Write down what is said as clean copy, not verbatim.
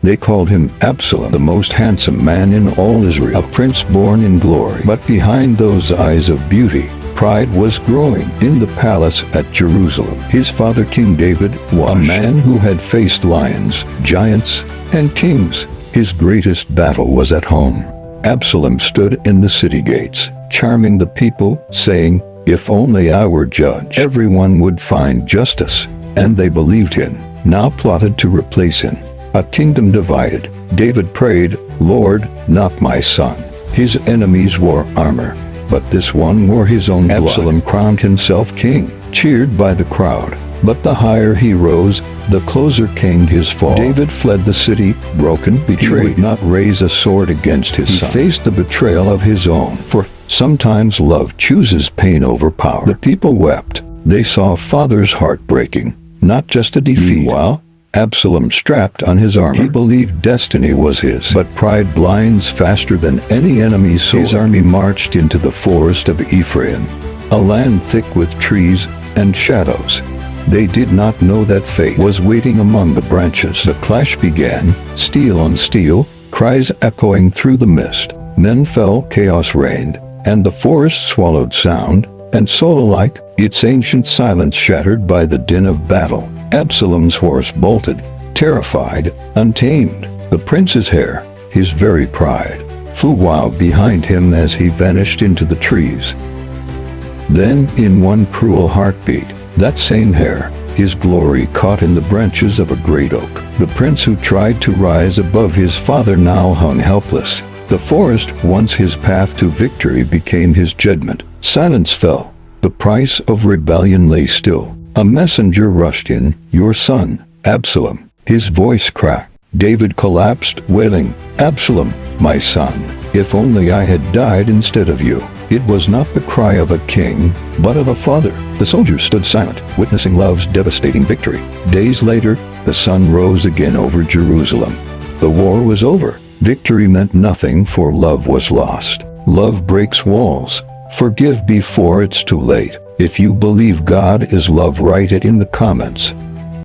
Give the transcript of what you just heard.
They called him Absalom, the most handsome man in all Israel, a prince born in glory. But behind those eyes of beauty, pride was growing. In the palace at Jerusalem, his father King David was a man who had faced lions, giants, and kings. His greatest battle was at home. Absalom stood in the city gates, charming the people, saying, "If only I were judge, everyone would find justice." And they believed him. Now plotted to replace him. A kingdom divided. David prayed, "Lord, not my son." His enemies wore armor, but this one wore his own blood. Absalom crowned himself king, cheered by the crowd. But the higher he rose, the closer came his fall. David fled the city, broken, betrayed. He would not raise a sword against his son. He faced the betrayal of his own. For sometimes love chooses pain over power. The people wept. They saw a father's heart breaking, not just a defeat. Meanwhile, Absalom strapped on his armor. He believed destiny was his. But pride blinds faster than any enemy's sword. His army marched into the forest of Ephraim, a land thick with trees and shadows. They did not know that fate was waiting among the branches. The clash began, steel on steel, cries echoing through the mist. Men fell, chaos reigned, and the forest swallowed sound and soul alike, its ancient silence shattered by the din of battle. Absalom's horse bolted, terrified, untamed. The prince's hair, his very pride, flew wild behind him as he vanished into the trees. Then, in one cruel heartbeat, that same hair, his glory caught in the branches of a great oak. The prince who tried to rise above his father now hung helpless. The forest, once his path to victory, became his judgment. Silence fell. The price of rebellion lay still. A messenger rushed in. "Your son, Absalom." His voice cracked. David collapsed, wailing, "Absalom, my son, if only I had died instead of you." It was not the cry of a king, but of a father. The soldiers stood silent, witnessing love's devastating victory. Days later, the sun rose again over Jerusalem. The war was over. Victory meant nothing, for love was lost. Love breaks walls. Forgive before it's too late. If you believe God is love, write it in the comments.